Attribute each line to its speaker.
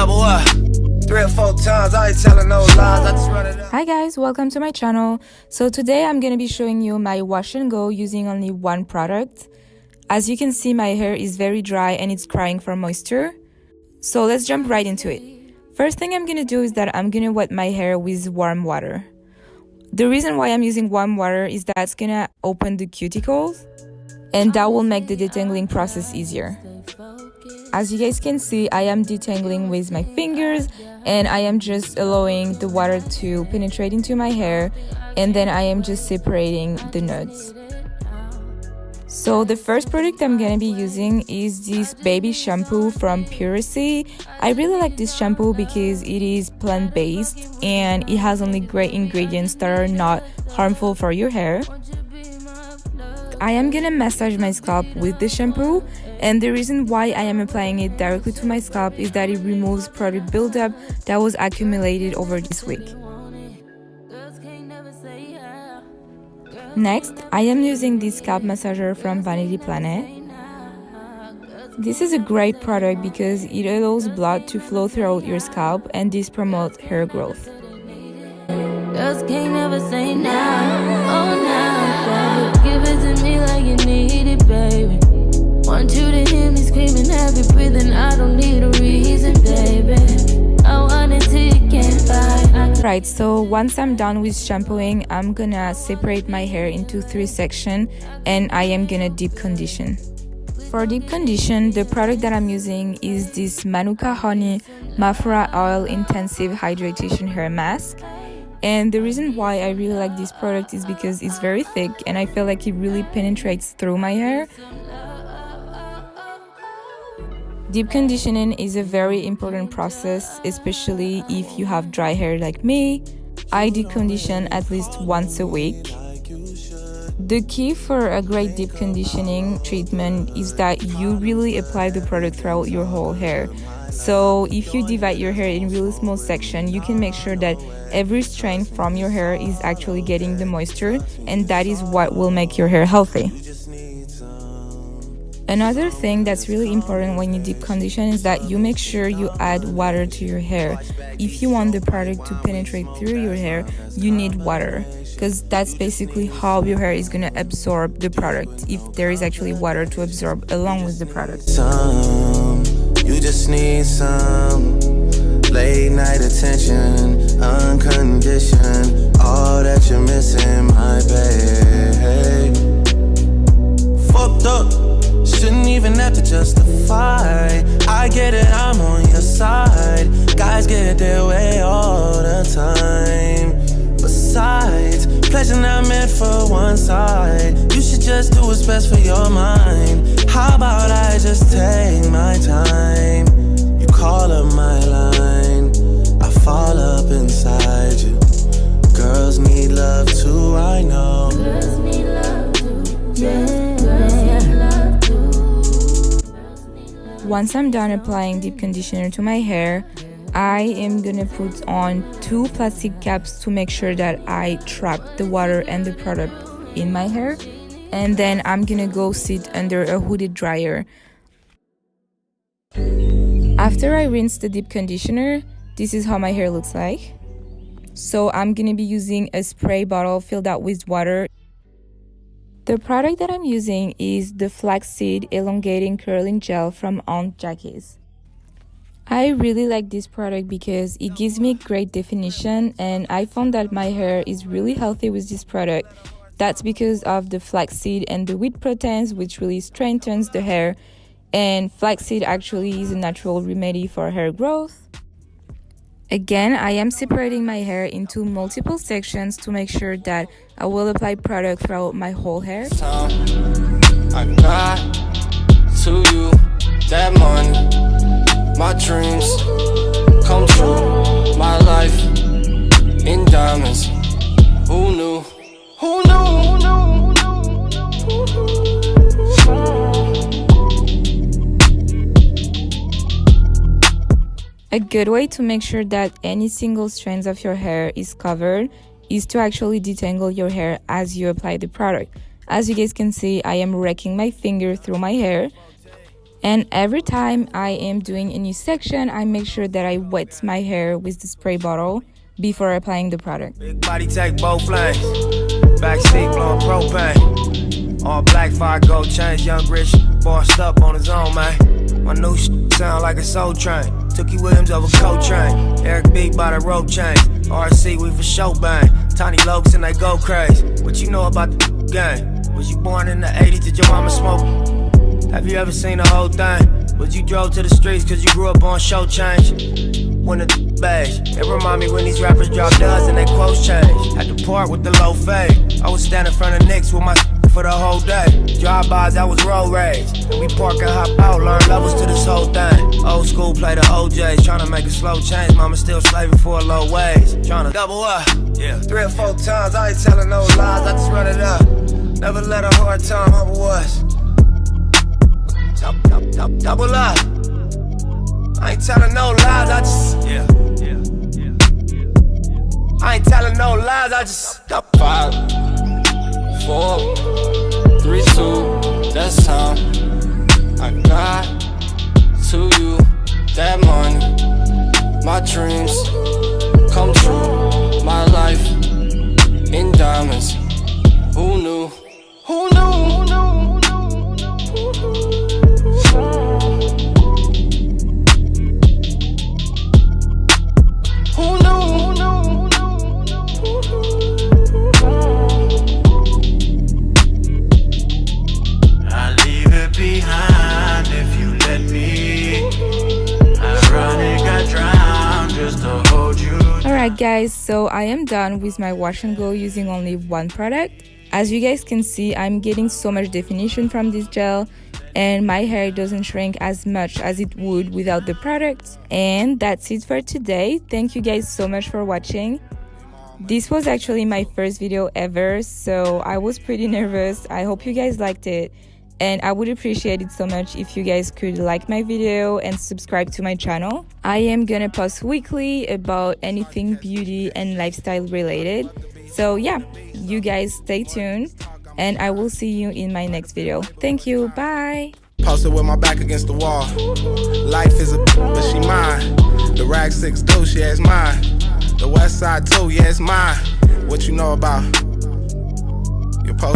Speaker 1: double up. 3 or 4 times, I ain't telling no lies, I just run it up.
Speaker 2: Hi guys, welcome to my channel. So today I'm gonna be showing you my wash and go using only one product. As you can see, my hair is very dry and it's crying for moisture. So let's jump right into it. First thing I'm gonna do is that I'm gonna wet my hair with warm water. The reason why I'm using warm water is that it's gonna open the cuticles and that will make the detangling process easier. As you guys can see, I am detangling with my fingers and I am just allowing the water to penetrate into my hair, and then I am just separating the knots. So the first product I'm gonna be using is this baby shampoo from Puracy. I really like this shampoo because it is plant-based and it has only great ingredients that are not harmful for your hair. I am gonna massage my scalp with the shampoo, and the reason why I am applying it directly to my scalp is that it removes product buildup that was accumulated over this week. Next, I am using this scalp massager from Vanity Planet. This is a great product because it allows blood to flow throughout your scalp and this promotes hair growth.
Speaker 3: Just can't never say now, oh now, baby. Give it to me like you need it, baby. Want you to hear me screaming heavy breathing, I don't need a reason, baby. I want it till you can't fight.
Speaker 2: Right, so once I'm done with shampooing, I'm gonna separate my hair into 3 sections and I am gonna deep condition. For deep condition, the product that I'm using is this Manuka Honey Mafra Oil Intensive Hydration Hair Mask. And the reason why I really like this product is because it's very thick and I feel like it really penetrates through my hair. Deep conditioning is a very important process, especially if you have dry hair like me. I deep condition at least once a week. The key for a great deep conditioning treatment is that you really apply the product throughout your whole hair. So if you divide your hair in really small sections, you can make sure that every strand from your hair is actually getting the moisture, and that is what will make your hair healthy. Another thing that's really important when you deep condition is that you make sure you add water to your hair. If you want the product to penetrate through your hair, you need water, because that's basically how your hair is going to absorb the product, if there is actually water to absorb along with the product.
Speaker 4: You just need some late night attention, unconditioned, all that you're missing, my babe. Fucked up, shouldn't even have to justify. I get it, I'm on your side. Guys get their way all the time. Besides, pleasure not meant for one side. You should just do what's best for your mind. How about I just take my time? You call up my line, I fall up inside you. Girls need love too, I know.
Speaker 3: Girls need love too, yeah.
Speaker 2: Once I'm done applying deep conditioner to my hair, I am gonna put on 2 plastic caps to make sure that I trap the water and the product in my hair, and then I'm gonna go sit under a hooded dryer. After I rinse the deep conditioner, this is how my hair looks like. So I'm gonna be using a spray bottle filled out with water. The product that I'm using is the Flaxseed Elongating Curling Gel from Aunt Jackie's. I really like this product because it gives me great definition, and I found that my hair is really healthy with this product. That's because of the flaxseed and the wheat proteins, which really strengthens the hair, and flaxseed actually is a natural remedy for hair growth. Again, I am separating my hair into multiple sections to make sure that I will apply product throughout my whole hair.
Speaker 1: I got to you that money, my dreams come true, my life in diamonds. Who knew? Who knew? Who knew?
Speaker 2: A good way to make sure that any single strand of your hair is covered is to actually detangle your hair as you apply the product. As you guys can see, I am raking my finger through my hair. And every time I am doing a new section, I make sure that I wet my hair with the spray bottle before applying the product.
Speaker 1: Big body take both lanes. Backseat blowing propane. All black, fire gold chains. Young rich, bossed up on his own, man. My new sound like a soul train. Tookie Williams over Coltrane. Eric B by the rope chain. RC, we for show bang. Tiny Lokes and they go crazy. What you know about the game? Was you born in the 80s? Did your mama smoke? Have you ever seen the whole thing? Was you drove to the streets cause you grew up on show change? When the beige, it remind me when these rappers drop duds and they quotes change. Had to part with the low fade. I was standing in front of Knicks with my for the whole day. Drive-bys, I was road rage. And we park and hop out, learn levels to this whole thing. Old school, play the OJs, tryna make a slow change. Mama still slaving for a low wage. Tryna double up, yeah. 3 or 4 times, I ain't telling no lies, I just run it up. Never let a hard time humble us. Double up. I ain't telling no lies, I just, yeah. I ain't telling no lies, I just
Speaker 5: 5, 4, 3, 2, that's time. I got to you that money. My dreams come true. My life in diamonds. Who knew? Who knew? Who knew?
Speaker 4: Behind if you let me. Ironic, I drown just to hold you.
Speaker 2: Alright guys, so I am done with my wash and go using only one product. As you guys can see, I'm getting so much definition from this gel and my hair doesn't shrink as much as it would without the product. And that's it for today. Thank you guys so much for watching. This was actually my first video ever, so I was pretty nervous. I hope you guys liked it. And I would appreciate it so much if you guys could like my video and subscribe to my channel. I am gonna post weekly about anything beauty and lifestyle related. So yeah, you guys stay tuned and I will see you in my next video. Thank you, bye!
Speaker 6: Posted with my back against the wall. Life is a but she mine. The rag 6 do, she is mine. The west side too, yeah, it's mine. What you know about your post?